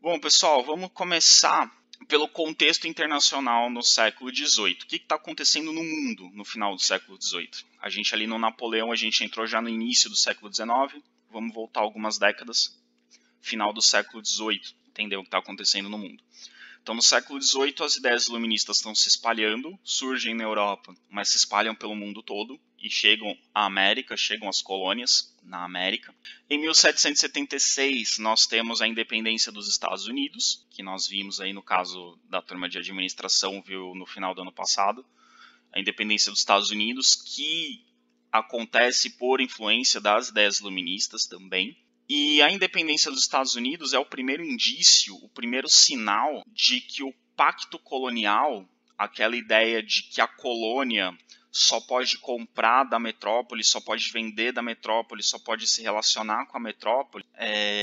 Bom, pessoal, vamos começar pelo contexto internacional no século XVIII. O que está acontecendo no mundo no final do século XVIII? A gente ali no Napoleão, a gente entrou já no início do século XIX. Vamos voltar algumas décadas. Final do século XVIII, entender o que está acontecendo no mundo. Então, no século XVIII, as ideias iluministas estão se espalhando, surgem na Europa, mas se espalham pelo mundo todo e chegam à América, chegam às colônias na América. Em 1776, nós temos a independência dos Estados Unidos, que nós vimos aí no caso da turma de administração, viu no final do ano passado. A independência dos Estados Unidos, que acontece por influência das ideias iluministas também. E a independência dos Estados Unidos é o primeiro indício, o primeiro sinal de que o pacto colonial, aquela ideia de que a colônia só pode comprar da metrópole, só pode vender da metrópole, só pode se relacionar com a metrópole.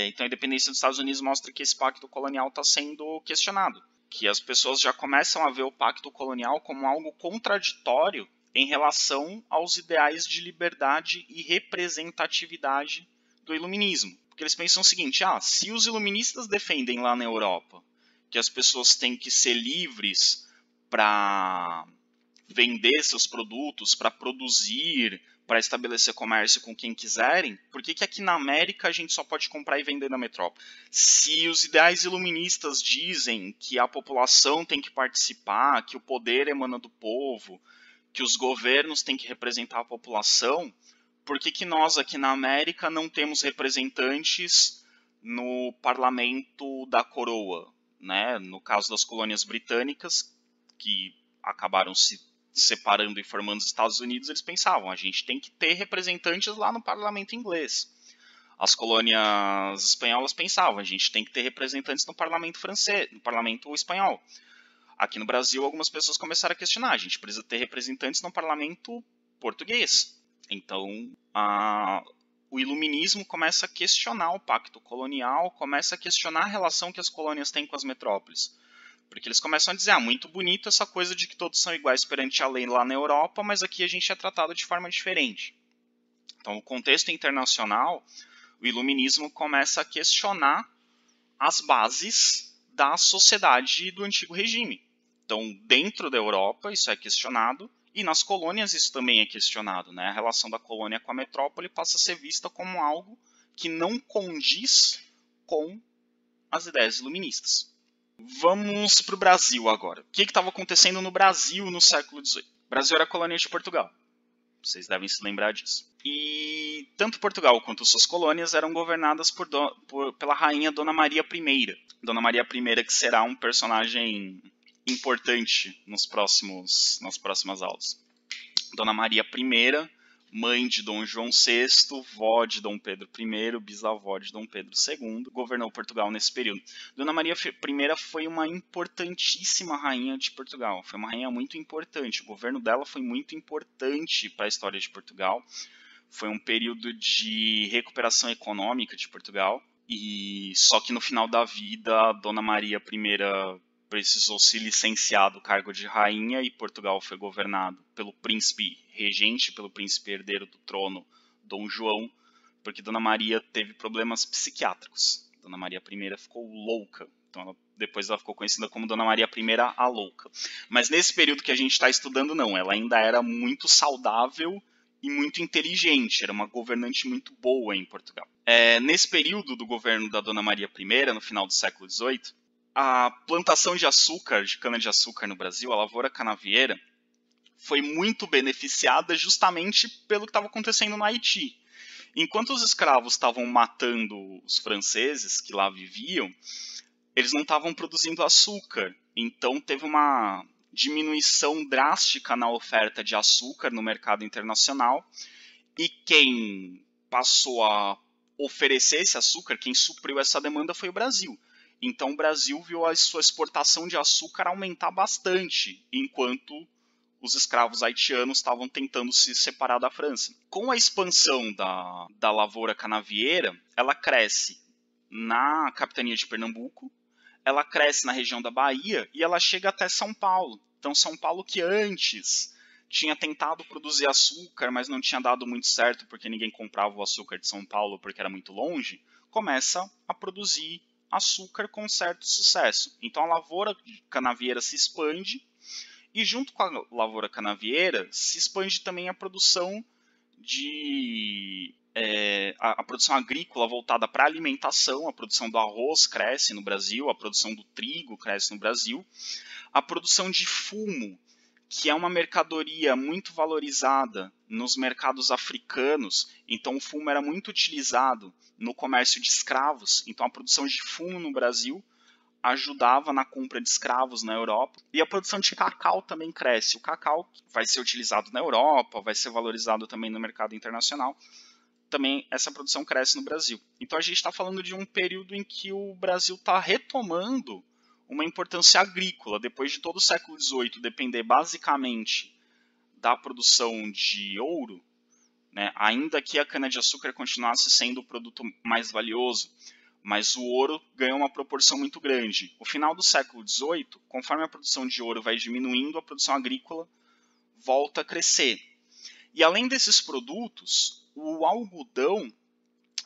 Então a independência dos Estados Unidos mostra que esse pacto colonial está sendo questionado, que as pessoas já começam a ver o pacto colonial como algo contraditório em relação aos ideais de liberdade e representatividade do iluminismo. Porque eles pensam o seguinte, se os iluministas defendem lá na Europa que as pessoas têm que ser livres para vender seus produtos, para produzir, para estabelecer comércio com quem quiserem, por que aqui na América a gente só pode comprar e vender na metrópole? Se os ideais iluministas dizem que a população tem que participar, que o poder emana do povo, que os governos têm que representar a população, por que nós aqui na América não temos representantes no parlamento da coroa? Né? No caso das colônias britânicas, que acabaram se separando e formando os Estados Unidos, eles pensavam, a gente tem que ter representantes lá no parlamento inglês. As colônias espanholas pensavam, a gente tem que ter representantes no parlamento francês, no parlamento espanhol. Aqui no Brasil, algumas pessoas começaram a questionar, a gente precisa ter representantes no parlamento português. Então, o iluminismo começa a questionar o pacto colonial, começa a questionar a relação que as colônias têm com as metrópoles. Porque eles começam a dizer, muito bonito essa coisa de que todos são iguais perante a lei lá na Europa, mas aqui a gente é tratado de forma diferente. Então, no contexto internacional, o iluminismo começa a questionar as bases da sociedade do antigo regime. Então, dentro da Europa, isso é questionado, e nas colônias isso também é questionado. Né? A relação da colônia com a metrópole passa a ser vista como algo que não condiz com as ideias iluministas. Vamos para o Brasil agora. O que estava acontecendo no Brasil no século XVIII? O Brasil era colônia de Portugal. Vocês devem se lembrar disso. E tanto Portugal quanto suas colônias eram governadas pela rainha Dona Maria I. Dona Maria I, que será um personagem importante nas próximas aulas. Dona Maria I, mãe de Dom João VI, vó de Dom Pedro I, bisavó de Dom Pedro II, governou Portugal nesse período. Dona Maria I foi uma importantíssima rainha de Portugal, foi uma rainha muito importante, o governo dela foi muito importante para a história de Portugal, foi um período de recuperação econômica de Portugal, e só que no final da vida, Dona Maria I precisou se licenciar do cargo de rainha e Portugal foi governado pelo príncipe regente, pelo príncipe herdeiro do trono, Dom João, porque Dona Maria teve problemas psiquiátricos. Dona Maria I ficou louca, então depois ela ficou conhecida como Dona Maria I a Louca. Mas nesse período que a gente está estudando, não, ela ainda era muito saudável e muito inteligente, era uma governante muito boa em Portugal. Nesse período do governo da Dona Maria I, no final do século XVIII, a plantação de açúcar, de cana-de-açúcar no Brasil, a lavoura canavieira, foi muito beneficiada justamente pelo que estava acontecendo no Haiti. Enquanto os escravos estavam matando os franceses que lá viviam, eles não estavam produzindo açúcar. Então teve uma diminuição drástica na oferta de açúcar no mercado internacional e quem passou a oferecer esse açúcar, quem supriu essa demanda foi o Brasil. Então o Brasil viu a sua exportação de açúcar aumentar bastante, enquanto os escravos haitianos estavam tentando se separar da França. Com a expansão da lavoura canavieira, ela cresce na capitania de Pernambuco, ela cresce na região da Bahia e ela chega até São Paulo. Então São Paulo, que antes tinha tentado produzir açúcar, mas não tinha dado muito certo porque ninguém comprava o açúcar de São Paulo porque era muito longe, começa a produzir açúcar com certo sucesso. Então a lavoura canavieira se expande e junto com a lavoura canavieira se expande também a produção a produção agrícola voltada para alimentação. A produção do arroz cresce no Brasil, a produção do trigo cresce no Brasil, a produção de fumo, que é uma mercadoria muito valorizada nos mercados africanos. Então o fumo era muito utilizado no comércio de escravos. Então a produção de fumo no Brasil ajudava na compra de escravos na Europa. E a produção de cacau também cresce. O cacau vai ser utilizado na Europa, vai ser valorizado também no mercado internacional. Também essa produção cresce no Brasil. Então a gente está falando de um período em que o Brasil está retomando uma importância agrícola. Depois de todo o século XVIII depender basicamente da produção de ouro, né, ainda que a cana-de-açúcar continuasse sendo o produto mais valioso, mas o ouro ganhou uma proporção muito grande. No final do século XVIII, conforme a produção de ouro vai diminuindo, a produção agrícola volta a crescer. E além desses produtos, o algodão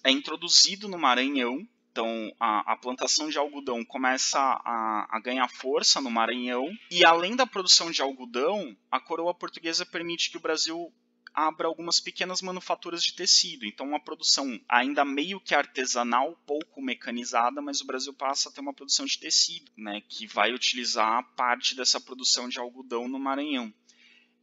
é introduzido no Maranhão. Então a plantação de algodão começa a ganhar força no Maranhão. E além da produção de algodão, a coroa portuguesa permite que o Brasil abra algumas pequenas manufaturas de tecido. Então uma produção ainda meio que artesanal, pouco mecanizada, mas o Brasil passa a ter uma produção de tecido, né, que vai utilizar parte dessa produção de algodão no Maranhão.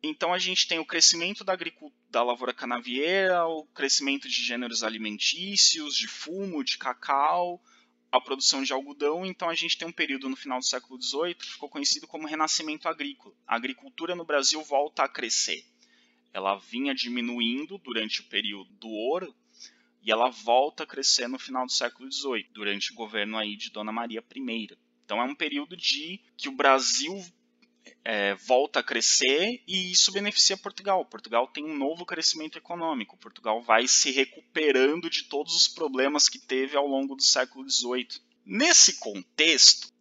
Então a gente tem o crescimento da lavoura canavieira, o crescimento de gêneros alimentícios, de fumo, de cacau, a produção de algodão. Então a gente tem um período no final do século XVIII que ficou conhecido como renascimento agrícola. A agricultura no Brasil volta a crescer. Ela vinha diminuindo durante o período do ouro e ela volta a crescer no final do século XVIII, durante o governo aí de Dona Maria I. Então é um período que o Brasil volta a crescer e isso beneficia Portugal. Portugal tem um novo crescimento econômico. Portugal vai se recuperando de todos os problemas que teve ao longo do século XVIII. Nesse contexto,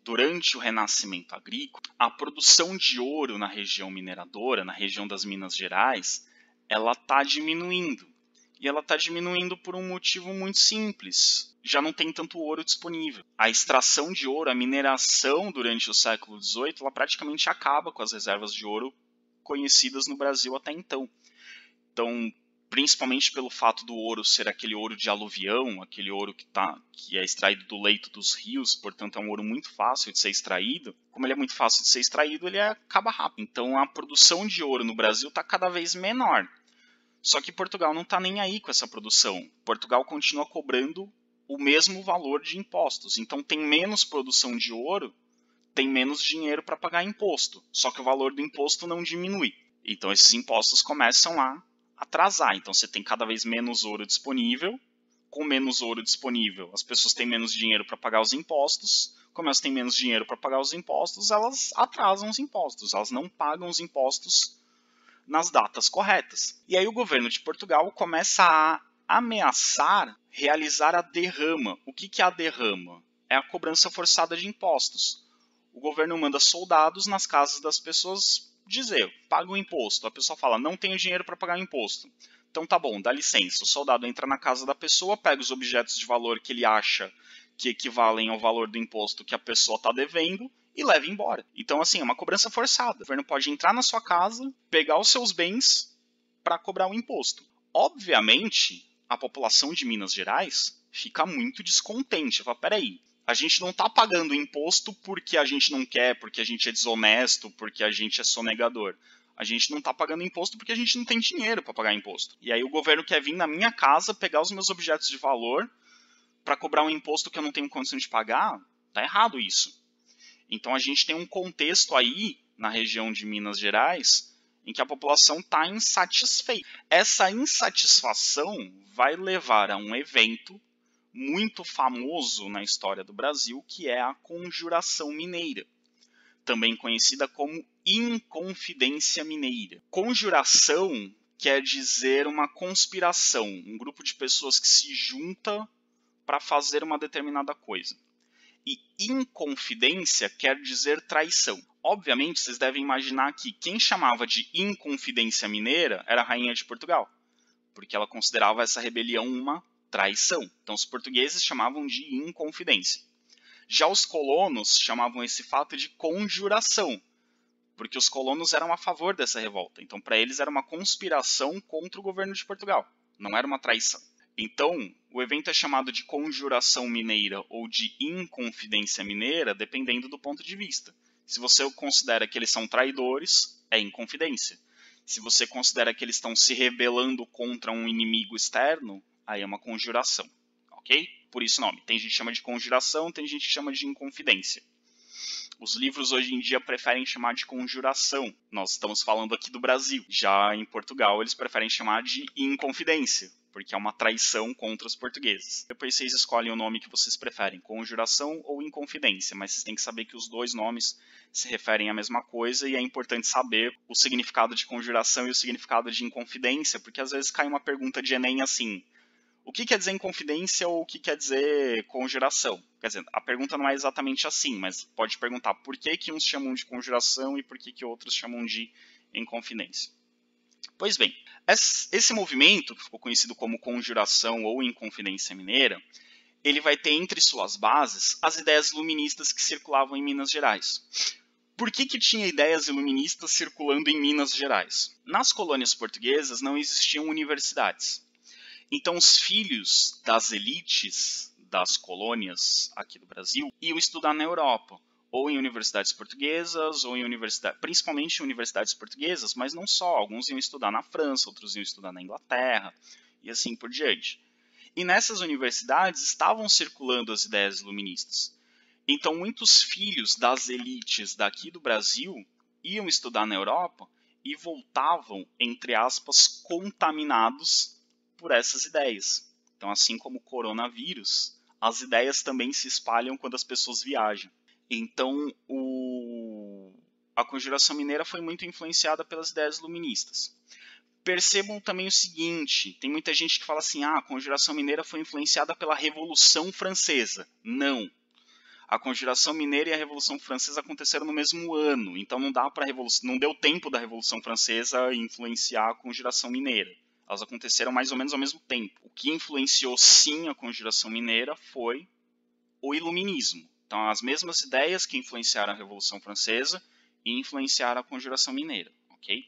durante o renascimento agrícola, a produção de ouro na região mineradora, na região das Minas Gerais, ela está diminuindo. E ela está diminuindo por um motivo muito simples. Já não tem tanto ouro disponível. A extração de ouro, a mineração durante o século XVIII, ela praticamente acaba com as reservas de ouro conhecidas no Brasil até então. Então, principalmente pelo fato do ouro ser aquele ouro de aluvião, aquele ouro que é extraído do leito dos rios, portanto é um ouro muito fácil de ser extraído. Como ele é muito fácil de ser extraído, ele acaba rápido. Então a produção de ouro no Brasil está cada vez menor. Só que Portugal não está nem aí com essa produção. Portugal continua cobrando o mesmo valor de impostos. Então tem menos produção de ouro, tem menos dinheiro para pagar imposto. Só que o valor do imposto não diminui. Então esses impostos começam a atrasar. Então você tem cada vez menos ouro disponível. Com menos ouro disponível, as pessoas têm menos dinheiro para pagar os impostos. Como elas têm menos dinheiro para pagar os impostos, elas atrasam os impostos. Elas não pagam os impostos nas datas corretas. E aí o governo de Portugal começa a ameaçar realizar a derrama. O que é a derrama? É a cobrança forçada de impostos. O governo manda soldados nas casas das pessoas dizer, paga o imposto. A pessoa fala, não tenho dinheiro para pagar o imposto. Então tá bom, dá licença. O soldado entra na casa da pessoa, pega os objetos de valor que ele acha que equivalem ao valor do imposto que a pessoa está devendo e leva embora. Então, assim, é uma cobrança forçada. O governo pode entrar na sua casa, pegar os seus bens para cobrar o imposto. Obviamente, a população de Minas Gerais fica muito descontente. Fala, peraí, a gente não está pagando imposto porque a gente não quer, porque a gente é desonesto, porque a gente é sonegador. A gente não está pagando imposto porque a gente não tem dinheiro para pagar imposto. E aí o governo quer vir na minha casa, pegar os meus objetos de valor para cobrar um imposto que eu não tenho condição de pagar. Tá errado isso. Então a gente tem um contexto aí, na região de Minas Gerais, em que a população está insatisfeita. Essa insatisfação vai levar a um evento muito famoso na história do Brasil, que é a Conjuração Mineira, também conhecida como Inconfidência Mineira. Conjuração quer dizer uma conspiração, um grupo de pessoas que se junta para fazer uma determinada coisa. E inconfidência quer dizer traição. Obviamente, vocês devem imaginar que quem chamava de Inconfidência Mineira era a rainha de Portugal, porque ela considerava essa rebelião uma traição. Então os portugueses chamavam de inconfidência. Já os colonos chamavam esse fato de conjuração, porque os colonos eram a favor dessa revolta. Então para eles era uma conspiração contra o governo de Portugal, não era uma traição. Então o evento é chamado de conjuração mineira ou de inconfidência mineira, dependendo do ponto de vista. Se você considera que eles são traidores, é inconfidência. Se você considera que eles estão se rebelando contra um inimigo externo, aí é uma conjuração, ok? Por isso o nome. Tem gente que chama de conjuração, tem gente que chama de inconfidência. Os livros hoje em dia preferem chamar de conjuração. Nós estamos falando aqui do Brasil. Já em Portugal eles preferem chamar de inconfidência, porque é uma traição contra os portugueses. Depois vocês escolhem o nome que vocês preferem, conjuração ou inconfidência, mas vocês têm que saber que os dois nomes se referem à mesma coisa e é importante saber o significado de conjuração e o significado de inconfidência, porque às vezes cai uma pergunta de Enem assim: o que quer dizer inconfidência ou o que quer dizer conjuração? Quer dizer, a pergunta não é exatamente assim, mas pode perguntar por que uns chamam de conjuração e por que outros chamam de inconfidência. Pois bem, esse movimento, que ficou conhecido como conjuração ou inconfidência mineira, ele vai ter entre suas bases as ideias iluministas que circulavam em Minas Gerais. Por que tinha ideias iluministas circulando em Minas Gerais? Nas colônias portuguesas não existiam universidades. Então os filhos das elites das colônias aqui do Brasil iam estudar na Europa, ou em universidades portuguesas, ou em principalmente em universidades portuguesas, mas não só. Alguns iam estudar na França, outros iam estudar na Inglaterra, e assim por diante. E nessas universidades estavam circulando as ideias iluministas. Então muitos filhos das elites daqui do Brasil iam estudar na Europa e voltavam, entre aspas, contaminados por essas ideias. Então, assim como o coronavírus, as ideias também se espalham quando as pessoas viajam. Então, a conjuração mineira foi muito influenciada pelas ideias iluministas. Percebam também o seguinte, tem muita gente que fala assim, a conjuração mineira foi influenciada pela Revolução Francesa. Não. A conjuração mineira e a Revolução Francesa aconteceram no mesmo ano, então não deu tempo da Revolução Francesa influenciar a conjuração mineira. Elas aconteceram mais ou menos ao mesmo tempo. O que influenciou sim a conjuração mineira foi o iluminismo. Então, as mesmas ideias que influenciaram a Revolução Francesa e influenciaram a conjuração mineira, ok?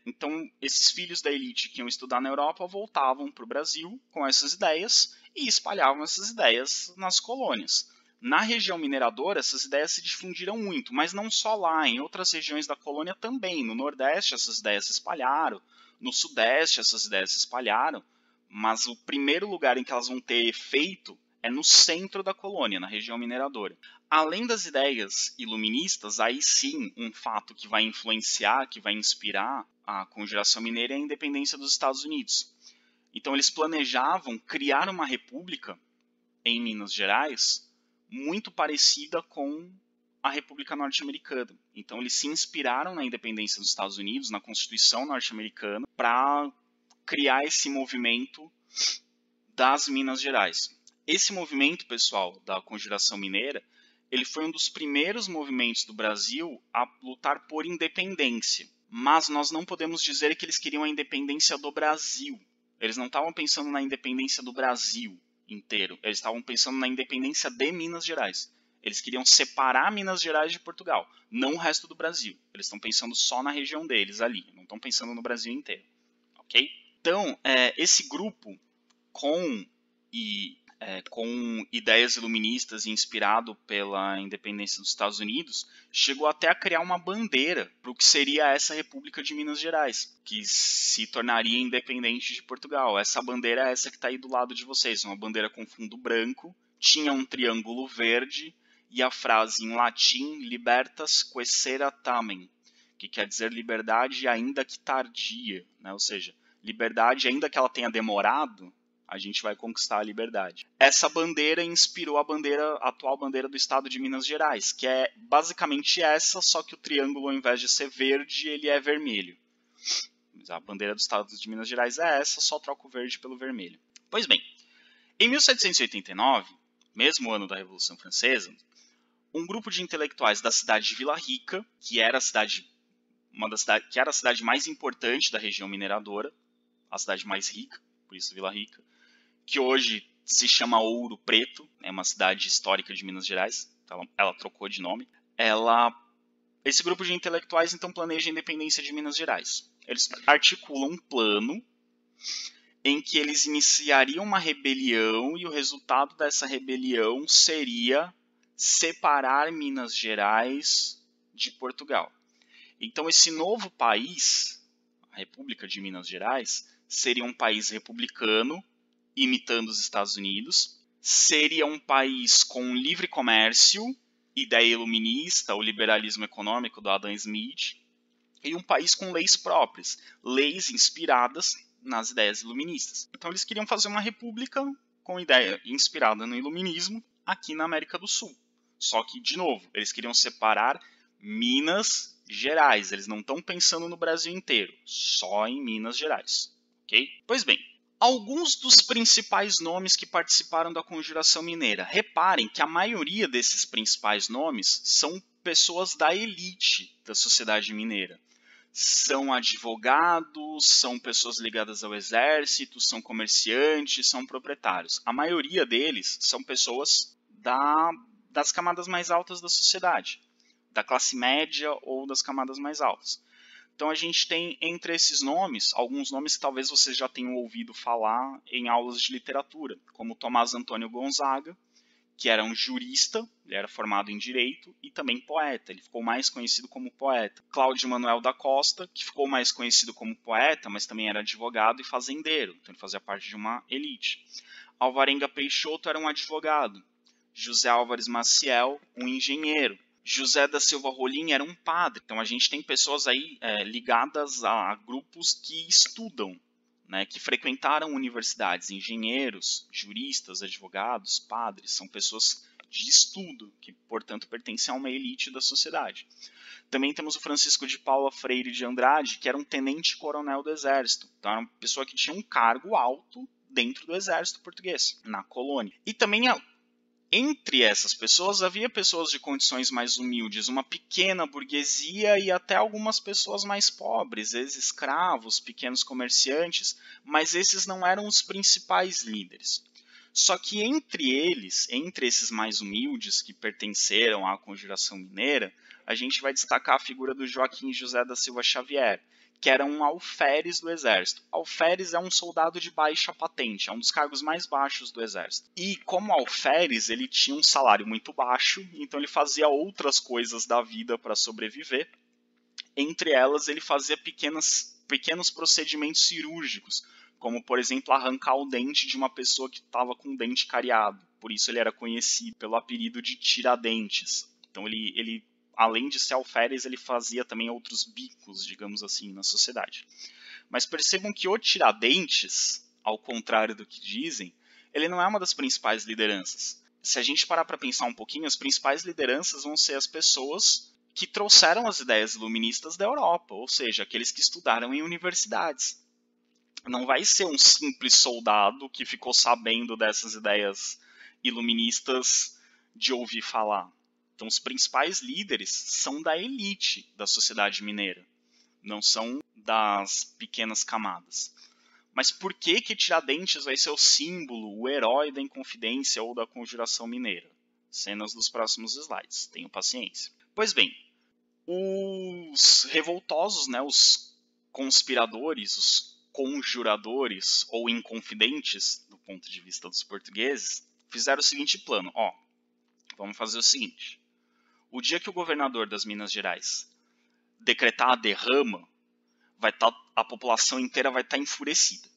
Então, esses filhos da elite que iam estudar na Europa voltavam para o Brasil com essas ideias e espalhavam essas ideias nas colônias. Na região mineradora, essas ideias se difundiram muito, mas não só lá, em outras regiões da colônia também. No Nordeste, essas ideias se espalharam, no Sudeste, essas ideias se espalharam, mas o primeiro lugar em que elas vão ter efeito é no centro da colônia, na região mineradora. Além das ideias iluministas, aí sim, um fato que vai influenciar, que vai inspirar a conjuração mineira é a independência dos Estados Unidos. Então eles planejavam criar uma república em Minas Gerais muito parecida com a República Norte-Americana. Então eles se inspiraram na independência dos Estados Unidos, na Constituição norte-americana, para criar esse movimento das Minas Gerais. Esse movimento, pessoal, da conjuração mineira, ele foi um dos primeiros movimentos do Brasil a lutar por independência. Mas nós não podemos dizer que eles queriam a independência do Brasil. Eles não estavam pensando na independência do Brasil inteiro. Eles estavam pensando na independência de Minas Gerais. Eles queriam separar Minas Gerais de Portugal, não o resto do Brasil. Eles estão pensando só na região deles ali, não estão pensando no Brasil inteiro. Ok? Então, esse grupo com ideias iluministas e inspirado pela independência dos Estados Unidos, chegou até a criar uma bandeira para o que seria essa República de Minas Gerais, que se tornaria independente de Portugal. Essa bandeira é essa que está aí do lado de vocês, uma bandeira com fundo branco, tinha um triângulo verde e a frase em latim, libertas quesera tamen, que quer dizer liberdade ainda que tardia, né? Ou seja, liberdade ainda que ela tenha demorado, a gente vai conquistar a liberdade. Essa bandeira inspirou a atual bandeira do estado de Minas Gerais, que é basicamente essa, só que o triângulo, ao invés de ser verde, ele é vermelho. A bandeira do estado de Minas Gerais é essa, só troca o verde pelo vermelho. Pois bem, em 1789, mesmo ano da Revolução Francesa, um grupo de intelectuais da cidade de Vila Rica, que era a cidade mais importante da região mineradora, a cidade mais rica, por isso Vila Rica, que hoje se chama Ouro Preto, é uma cidade histórica de Minas Gerais, então ela trocou de nome. Esse grupo de intelectuais então planeja a independência de Minas Gerais. Eles articulam um plano em que eles iniciariam uma rebelião e o resultado dessa rebelião seria separar Minas Gerais de Portugal. Então esse novo país, a República de Minas Gerais, seria um país republicano, imitando os Estados Unidos, seria um país com livre comércio, ideia iluminista, o liberalismo econômico do Adam Smith, e um país com leis próprias, leis inspiradas nas ideias iluministas. Então eles queriam fazer uma república com ideia inspirada no iluminismo aqui na América do Sul. Só que, de novo, eles queriam separar Minas Gerais. Eles não estão pensando no Brasil inteiro, só em Minas Gerais. Ok? Pois bem, alguns dos principais nomes que participaram da Conjuração Mineira. Reparem que a maioria desses principais nomes são pessoas da elite da sociedade mineira. São advogados, são pessoas ligadas ao exército, são comerciantes, são proprietários. A maioria deles são pessoas das camadas mais altas da sociedade, da classe média ou das camadas mais altas. Então a gente tem entre esses nomes, alguns nomes que talvez vocês já tenham ouvido falar em aulas de literatura, como Tomás Antônio Gonzaga, que era um jurista, ele era formado em Direito e também poeta, ele ficou mais conhecido como poeta. Cláudio Manuel da Costa, que ficou mais conhecido como poeta, mas também era advogado e fazendeiro, então ele fazia parte de uma elite. Alvarenga Peixoto era um advogado, José Álvares Maciel, um engenheiro, José da Silva Rolim era um padre. Então a gente tem pessoas aí ligadas a grupos que estudam, né, que frequentaram universidades, engenheiros, juristas, advogados, padres, são pessoas de estudo, que portanto pertencem a uma elite da sociedade. Também temos o Francisco de Paula Freire de Andrade, que era um tenente-coronel do exército, então era uma pessoa que tinha um cargo alto dentro do exército português, na colônia. E também entre essas pessoas havia pessoas de condições mais humildes, uma pequena burguesia e até algumas pessoas mais pobres, ex-escravos, pequenos comerciantes, mas esses não eram os principais líderes. Só que entre eles, entre esses mais humildes que pertenceram à Conjuração Mineira, a gente vai destacar a figura do Joaquim José da Silva Xavier, que era um alferes do exército. Alferes é um soldado de baixa patente, é um dos cargos mais baixos do exército. E como alferes, ele tinha um salário muito baixo, então ele fazia outras coisas da vida para sobreviver. Entre elas, ele fazia pequenos procedimentos cirúrgicos, como, por exemplo, arrancar o dente de uma pessoa que estava com o dente cariado. Por isso ele era conhecido pelo apelido de Tiradentes. Então ele além de ser alferes, ele fazia também outros bicos, digamos assim, na sociedade. Mas percebam que o Tiradentes, ao contrário do que dizem, ele não é uma das principais lideranças. Se a gente parar para pensar um pouquinho, as principais lideranças vão ser as pessoas que trouxeram as ideias iluministas da Europa, ou seja, aqueles que estudaram em universidades. Não vai ser um simples soldado que ficou sabendo dessas ideias iluministas de ouvir falar. Então, os principais líderes são da elite da sociedade mineira, não são das pequenas camadas. Mas por que Tiradentes vai ser o símbolo, o herói da Inconfidência ou da Conjuração Mineira? Cenas dos próximos slides, tenham paciência. Pois bem, os revoltosos, né, os conspiradores, os conjuradores ou inconfidentes, do ponto de vista dos portugueses, fizeram o seguinte plano. Vamos fazer o seguinte. O dia que o governador das Minas Gerais decretar a derrama, a população inteira vai estar enfurecida.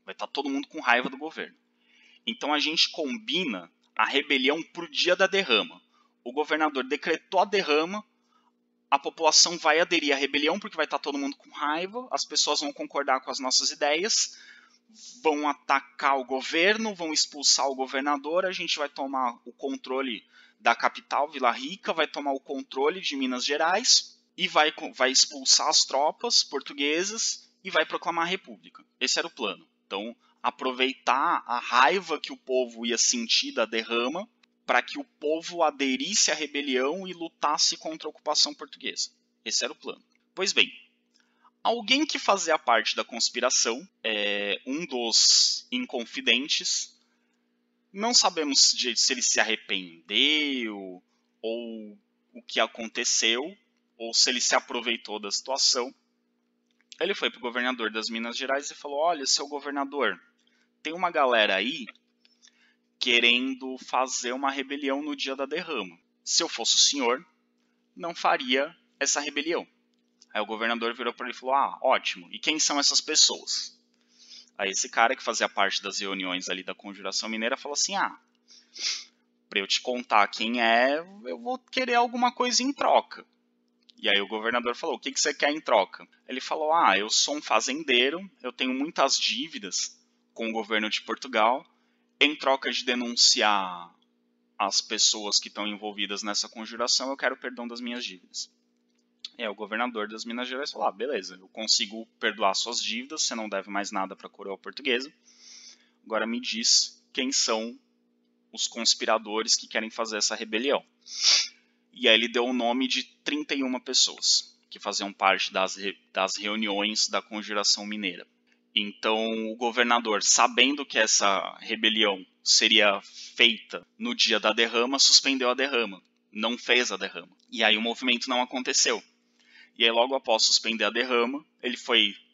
Vai estar todo mundo com raiva do governo. Então a gente combina a rebelião para o dia da derrama. O governador decretou a derrama, a população vai aderir à rebelião porque vai estar todo mundo com raiva, as pessoas vão concordar com as nossas ideias, vão atacar o governo, vão expulsar o governador, a gente vai tomar o controle da capital, Vila Rica, vai tomar o controle de Minas Gerais e vai expulsar as tropas portuguesas e vai proclamar a república. Esse era o plano. Então, aproveitar a raiva que o povo ia sentir da derrama para que o povo aderisse à rebelião e lutasse contra a ocupação portuguesa. Esse era o plano. Pois bem, alguém que fazia parte da conspiração, um dos inconfidentes, Não sabemos se ele se arrependeu ou o que aconteceu, ou se ele se aproveitou da situação. Ele foi para o governador das Minas Gerais e falou: olha, seu governador, tem uma galera aí querendo fazer uma rebelião no dia da derrama. Se eu fosse o senhor, não faria essa rebelião. Aí o governador virou para ele e falou: ah, ótimo, e quem são essas pessoas? Aí esse cara que fazia parte das reuniões ali da Conjuração Mineira falou assim: ah, para eu te contar quem é, eu vou querer alguma coisa em troca. E aí o governador falou: o que você quer em troca? Ele falou: ah, eu sou um fazendeiro, eu tenho muitas dívidas com o governo de Portugal. Em troca de denunciar as pessoas que estão envolvidas nessa conjuração, eu quero perdão das minhas dívidas. E aí o governador das Minas Gerais falou: ah, beleza, eu consigo perdoar suas dívidas, você não deve mais nada para a coroa portuguesa. Agora me diz quem são os conspiradores que querem fazer essa rebelião. E aí ele deu o nome de 31 pessoas que faziam parte das reuniões da Conjuração Mineira. Então o governador, sabendo que essa rebelião seria feita no dia da derrama, suspendeu a derrama, não fez a derrama. E aí o movimento não aconteceu. E aí logo após suspender a derrama, ele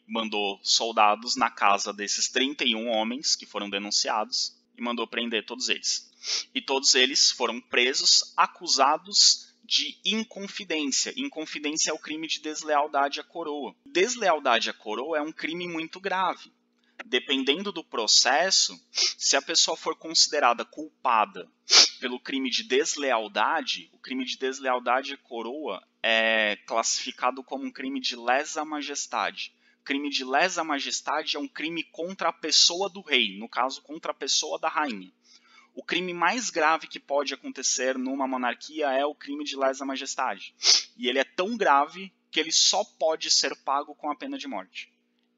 mandou soldados na casa desses 31 homens que foram denunciados e mandou prender todos eles. E todos eles foram presos, acusados de inconfidência. Inconfidência é o crime de deslealdade à coroa. Deslealdade à coroa é um crime muito grave. Dependendo do processo, se a pessoa for considerada culpada pelo crime de deslealdade, o crime de deslealdade à coroa é classificado como um crime de lesa majestade. Crime de lesa majestade é um crime contra a pessoa do rei, no caso, contra a pessoa da rainha. O crime mais grave que pode acontecer numa monarquia é o crime de lesa majestade. E ele é tão grave que ele só pode ser pago com a pena de morte.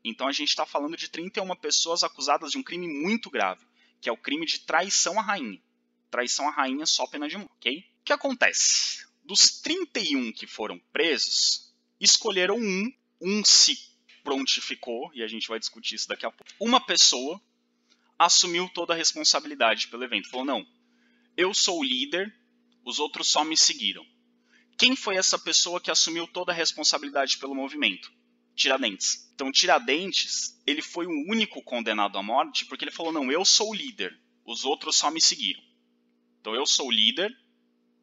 Então a gente está falando de 31 pessoas acusadas de um crime muito grave, que é o crime de traição à rainha. Traição à rainha, só pena de morte, ok? O que acontece? Dos 31 que foram presos, escolheram um se prontificou, e a gente vai discutir isso daqui a pouco. Uma pessoa assumiu toda a responsabilidade pelo evento. Falou: não, eu sou o líder, os outros só me seguiram. Quem foi essa pessoa que assumiu toda a responsabilidade pelo movimento? Tiradentes. Então Tiradentes, ele foi o único condenado à morte porque ele falou: não, eu sou o líder, os outros só me seguiram. Então eu sou o líder,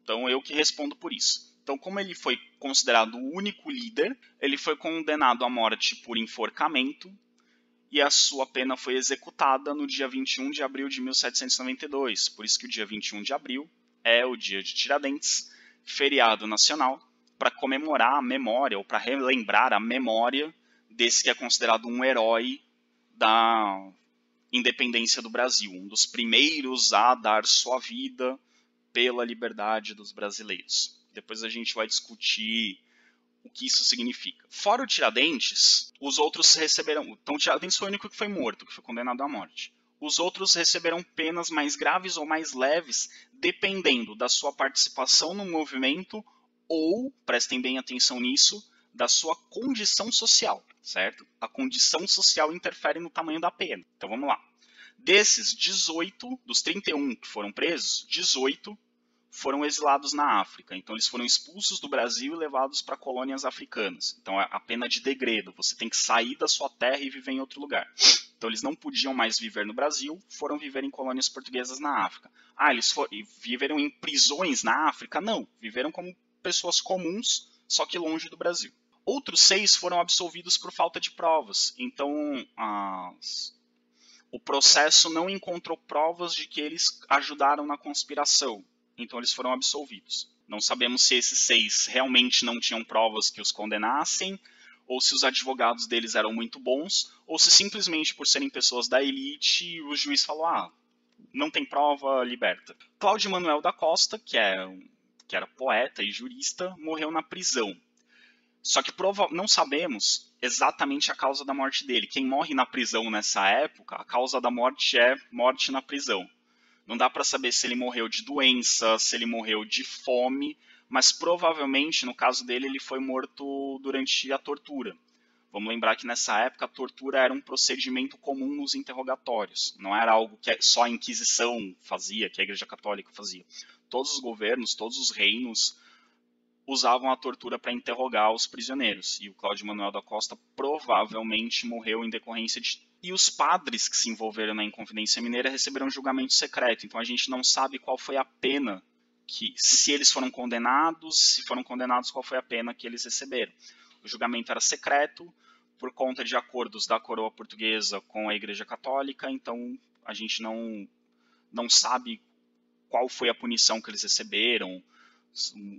então eu que respondo por isso. Então, como ele foi considerado o único líder, ele foi condenado à morte por enforcamento, e a sua pena foi executada no dia 21 de abril de 1792. Por isso que o dia 21 de abril é o dia de Tiradentes, feriado nacional, para comemorar a memória, ou para relembrar a memória desse que é considerado um herói da independência do Brasil, um dos primeiros a dar sua vida pela liberdade dos brasileiros. Depois a gente vai discutir o que isso significa. Fora o Tiradentes, os outros receberam... Então o Tiradentes foi o único que foi morto, que foi condenado à morte. Os outros receberam penas mais graves ou mais leves, dependendo da sua participação no movimento ou, prestem bem atenção nisso, da sua condição social, certo? A condição social interfere no tamanho da pena. Então vamos lá. Desses 18, dos 31 que foram presos, 18 foram exilados na África. Então eles foram expulsos do Brasil e levados para colônias africanas. Então é a pena de degredo, você tem que sair da sua terra e viver em outro lugar. Então eles não podiam mais viver no Brasil, foram viver em colônias portuguesas na África. Ah, eles viveram em prisões na África? Não, viveram como pessoas comuns, só que longe do Brasil. Outros 6 foram absolvidos por falta de provas. Então o processo não encontrou provas de que eles ajudaram na conspiração. Então eles foram absolvidos. Não sabemos se esses 6 realmente não tinham provas que os condenassem, ou se os advogados deles eram muito bons, ou se simplesmente por serem pessoas da elite, o juiz falou: ah, não tem prova, liberta. Cláudio Manuel da Costa, que era poeta e jurista, morreu na prisão. Só que não sabemos exatamente a causa da morte dele. Quem morre na prisão nessa época, a causa da morte é morte na prisão. Não dá para saber se ele morreu de doença, se ele morreu de fome, mas provavelmente, no caso dele, ele foi morto durante a tortura. Vamos lembrar que nessa época a tortura era um procedimento comum nos interrogatórios. Não era algo que só a Inquisição fazia, que a Igreja Católica fazia. Todos os governos, todos os reinos usavam a tortura para interrogar os prisioneiros. E o Cláudio Manuel da Costa provavelmente morreu em decorrência de... E os padres que se envolveram na Inconfidência Mineira receberam julgamento secreto. Então a gente não sabe qual foi a pena, se eles foram condenados, se foram condenados, qual foi a pena que eles receberam. O julgamento era secreto, por conta de acordos da coroa portuguesa com a Igreja Católica, então a gente não sabe qual foi a punição que eles receberam,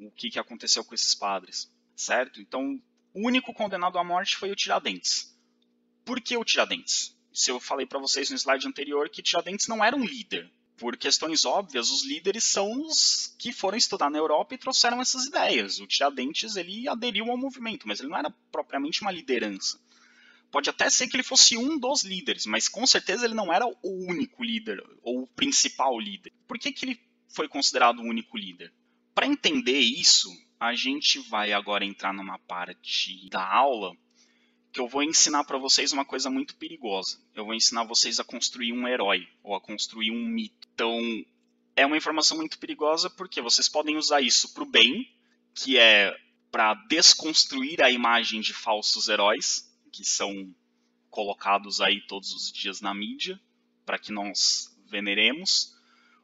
o que aconteceu com esses padres, certo? Então, o único condenado à morte foi o Tiradentes. Por que o Tiradentes? Se eu falei para vocês no slide anterior que Tiradentes não era um líder. Por questões óbvias, os líderes são os que foram estudar na Europa e trouxeram essas ideias. O Tiradentes, ele aderiu ao movimento, mas ele não era propriamente uma liderança. Pode até ser que ele fosse um dos líderes, mas com certeza ele não era o único líder, ou o principal líder. Por que ele foi considerado o único líder? Para entender isso, a gente vai agora entrar numa parte da aula que eu vou ensinar para vocês uma coisa muito perigosa. Eu vou ensinar vocês a construir um herói, ou a construir um mito. Então, é uma informação muito perigosa porque vocês podem usar isso para o bem, que é para desconstruir a imagem de falsos heróis, que são colocados aí todos os dias na mídia, para que nós veneremos.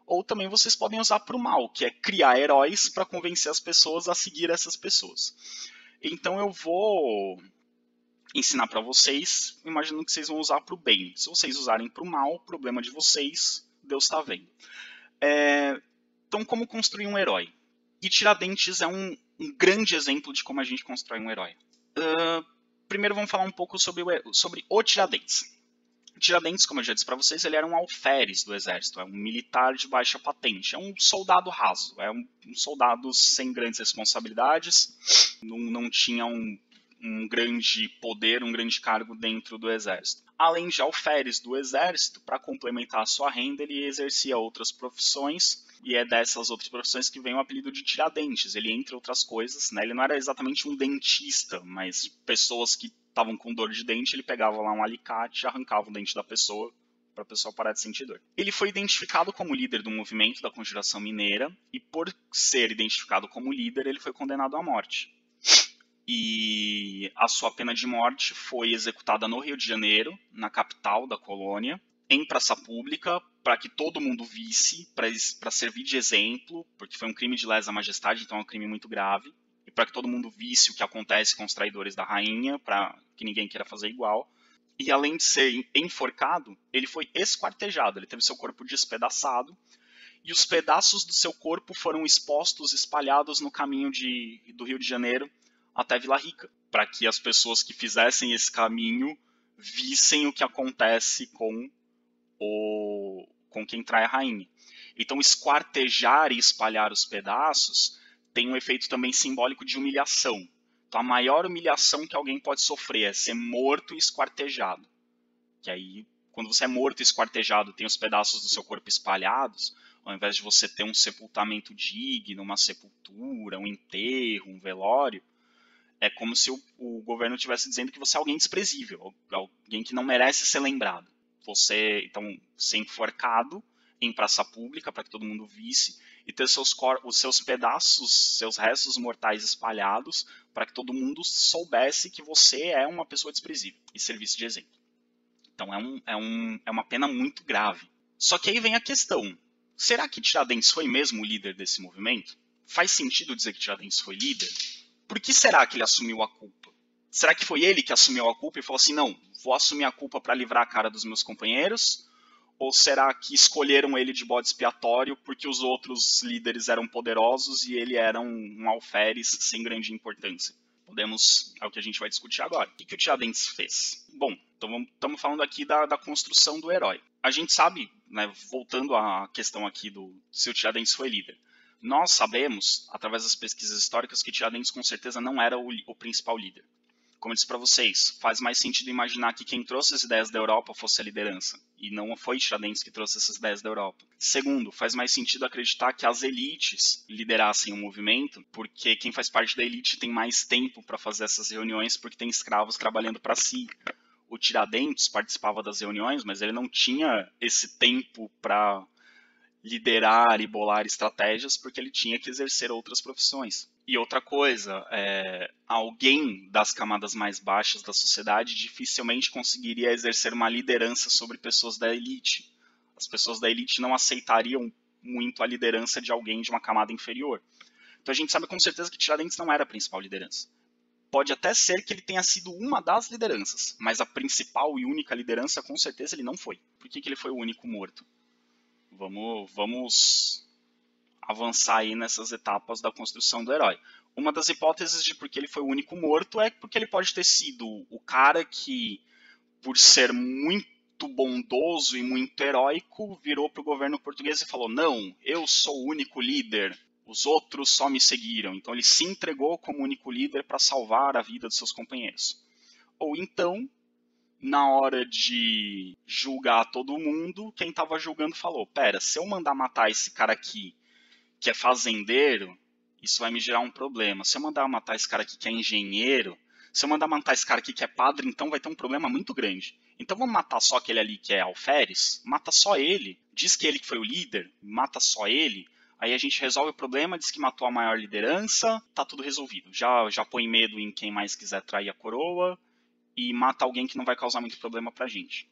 Ou também vocês podem usar para o mal, que é criar heróis para convencer as pessoas a seguir essas pessoas. Então eu vou ensinar para vocês, imaginando que vocês vão usar para o bem. Se vocês usarem para o mal, problema de vocês, Deus está vendo. Então, como construir um herói? E Tiradentes é um grande exemplo de como a gente constrói um herói. Primeiro vamos falar um pouco sobre o Tiradentes. Tiradentes, como eu já disse para vocês, ele era um alferes do exército, é um militar de baixa patente, é um soldado raso, é um soldado sem grandes responsabilidades, não tinha um grande poder, um grande cargo dentro do exército. Além de alferes do exército, para complementar a sua renda, ele exercia outras profissões, e é dessas outras profissões que vem o apelido de Tiradentes. Ele, entre outras coisas, ele não era exatamente um dentista, mas pessoas que estavam com dor de dente, ele pegava lá um alicate, arrancava o dente da pessoa, para a pessoa parar de sentir dor. Ele foi identificado como líder do movimento da Conjuração Mineira, e por ser identificado como líder, ele foi condenado à morte. E a sua pena de morte foi executada no Rio de Janeiro, na capital da colônia, em praça pública, para que todo mundo visse, para servir de exemplo, porque foi um crime de lesa majestade, então é um crime muito grave, e para que todo mundo visse o que acontece com os traidores da rainha, para que ninguém queira fazer igual. E além de ser enforcado, ele foi esquartejado, ele teve seu corpo despedaçado, e os pedaços do seu corpo foram expostos, espalhados no caminho do Rio de Janeiro, até Vila Rica, para que as pessoas que fizessem esse caminho vissem o que acontece com quem trai a rainha. Então, esquartejar e espalhar os pedaços tem um efeito também simbólico de humilhação. Então, a maior humilhação que alguém pode sofrer é ser morto e esquartejado. Que aí, quando você é morto e esquartejado, tem os pedaços do seu corpo espalhados, ao invés de você ter um sepultamento digno, uma sepultura, um enterro, um velório, é como se o governo estivesse dizendo que você é alguém desprezível, alguém que não merece ser lembrado. Você, então, ser enforcado em praça pública para que todo mundo visse e ter os seus pedaços, seus restos mortais espalhados para que todo mundo soubesse que você é uma pessoa desprezível e servisse de exemplo. Então é uma pena muito grave. Só que aí vem a questão, será que Tiradentes foi mesmo o líder desse movimento? Faz sentido dizer que Tiradentes foi líder? Por que será que ele assumiu a culpa? Será que foi ele que assumiu a culpa e falou assim, não, vou assumir a culpa para livrar a cara dos meus companheiros? Ou será que escolheram ele de bode expiatório porque os outros líderes eram poderosos e ele era um alferes sem grande importância? É o que a gente vai discutir agora. O que o Tiradentes fez? Bom, então estamos falando aqui da construção do herói. A gente sabe, né, voltando à questão aqui se o Tiradentes foi líder, nós sabemos, através das pesquisas históricas, que Tiradentes com certeza não era o principal líder. Como eu disse para vocês, faz mais sentido imaginar que quem trouxe as ideias da Europa fosse a liderança, e não foi Tiradentes que trouxe essas ideias da Europa. Segundo, faz mais sentido acreditar que as elites liderassem o movimento, porque quem faz parte da elite tem mais tempo para fazer essas reuniões, porque tem escravos trabalhando para si. O Tiradentes participava das reuniões, mas ele não tinha esse tempo para liderar e bolar estratégias, porque ele tinha que exercer outras profissões. E outra coisa, alguém das camadas mais baixas da sociedade dificilmente conseguiria exercer uma liderança sobre pessoas da elite. As pessoas da elite não aceitariam muito a liderança de alguém de uma camada inferior. Então a gente sabe com certeza que Tiradentes não era a principal liderança. Pode até ser que ele tenha sido uma das lideranças, mas a principal e única liderança com certeza ele não foi. Por que ele foi o único morto? Vamos avançar aí nessas etapas da construção do herói. Uma das hipóteses de por que ele foi o único morto é porque ele pode ter sido o cara que, por ser muito bondoso e muito heróico, virou para o governo português e falou: não, eu sou o único líder, os outros só me seguiram. Então ele se entregou como único líder para salvar a vida dos seus companheiros. Ou então, na hora de julgar todo mundo, quem estava julgando falou: pera, se eu mandar matar esse cara aqui, que é fazendeiro, isso vai me gerar um problema. Se eu mandar matar esse cara aqui que é engenheiro, se eu mandar matar esse cara aqui que é padre, então vai ter um problema muito grande. Então vamos matar só aquele ali que é alferes? Mata só ele. Diz que ele que foi o líder, mata só ele. Aí a gente resolve o problema, diz que matou a maior liderança, tá tudo resolvido. Já põe medo em quem mais quiser trair a coroa e mata alguém que não vai causar muito problema pra gente.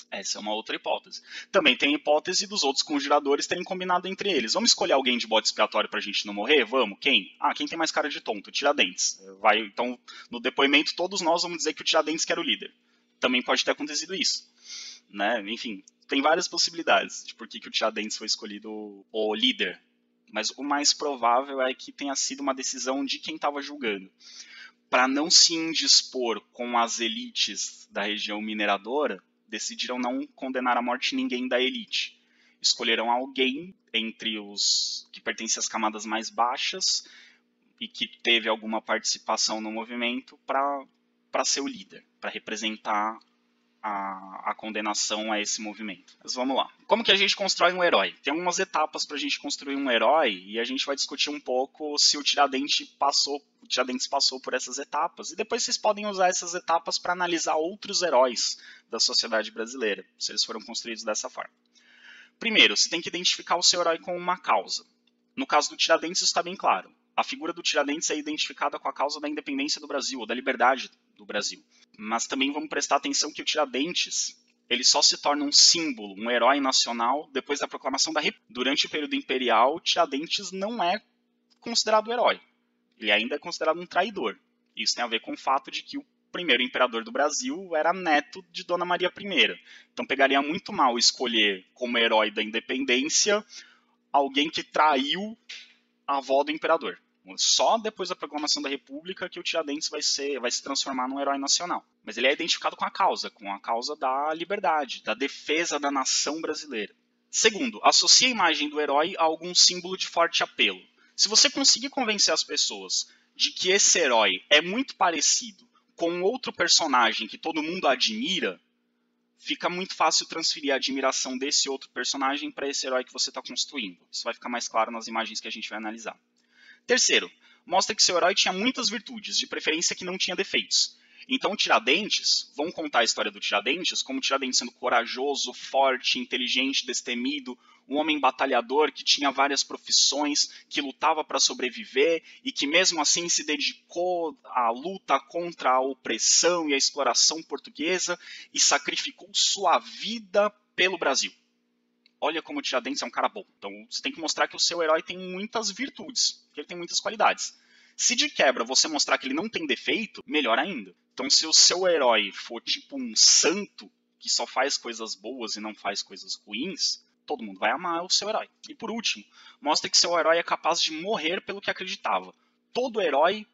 Essa é uma outra hipótese. Também tem a hipótese dos outros conjuradores terem combinado entre eles. Vamos escolher alguém de bode expiatório pra gente não morrer? Vamos. Quem? Quem tem mais cara de tonto? Tiradentes. Então, no depoimento, todos nós vamos dizer que o Tiradentes que era o líder. Também pode ter acontecido isso. Né? Enfim, tem várias possibilidades de por que o Tiradentes foi escolhido o líder. Mas o mais provável é que tenha sido uma decisão de quem estava julgando. Para não se indispor com as elites da região mineradora, decidiram não condenar à morte ninguém da elite. Escolheram alguém entre os que pertencem às camadas mais baixas e que teve alguma participação no movimento para ser o líder, para representar a condenação a esse movimento. Mas vamos lá. Como que a gente constrói um herói? Tem algumas etapas para a gente construir um herói e a gente vai discutir um pouco se o Tiradentes passou por essas etapas. E depois vocês podem usar essas etapas para analisar outros heróis da sociedade brasileira, se eles foram construídos dessa forma. Primeiro, você tem que identificar o seu herói com uma causa. No caso do Tiradentes, isso está bem claro. A figura do Tiradentes é identificada com a causa da independência do Brasil, ou da liberdade do Brasil. Mas também vamos prestar atenção que o Tiradentes ele só se torna um símbolo, um herói nacional, depois da proclamação da República. Durante o período imperial, Tiradentes não é considerado herói. Ele ainda é considerado um traidor. Isso tem a ver com o fato de que o primeiro imperador do Brasil era neto de Dona Maria I. Então pegaria muito mal escolher como herói da independência alguém que traiu a avó do imperador. Só depois da proclamação da República que o Tiradentes vai se transformar num herói nacional. Mas ele é identificado com a causa da liberdade, da defesa da nação brasileira. Segundo, associe a imagem do herói a algum símbolo de forte apelo. Se você conseguir convencer as pessoas de que esse herói é muito parecido com outro personagem que todo mundo admira, fica muito fácil transferir a admiração desse outro personagem para esse herói que você está construindo. Isso vai ficar mais claro nas imagens que a gente vai analisar. Terceiro, mostra que seu herói tinha muitas virtudes, de preferência que não tinha defeitos. Então, Tiradentes, vão contar a história do Tiradentes como Tiradentes sendo corajoso, forte, inteligente, destemido, um homem batalhador que tinha várias profissões, que lutava para sobreviver e que mesmo assim se dedicou à luta contra a opressão e a exploração portuguesa e sacrificou sua vida pelo Brasil. Olha como o Tiradentes é um cara bom. Então você tem que mostrar que o seu herói tem muitas virtudes, que ele tem muitas qualidades. Se de quebra você mostrar que ele não tem defeito, melhor ainda. Então se o seu herói for tipo um santo, que só faz coisas boas e não faz coisas ruins, todo mundo vai amar o seu herói. E por último, mostra que seu herói é capaz de morrer pelo que acreditava. Todo herói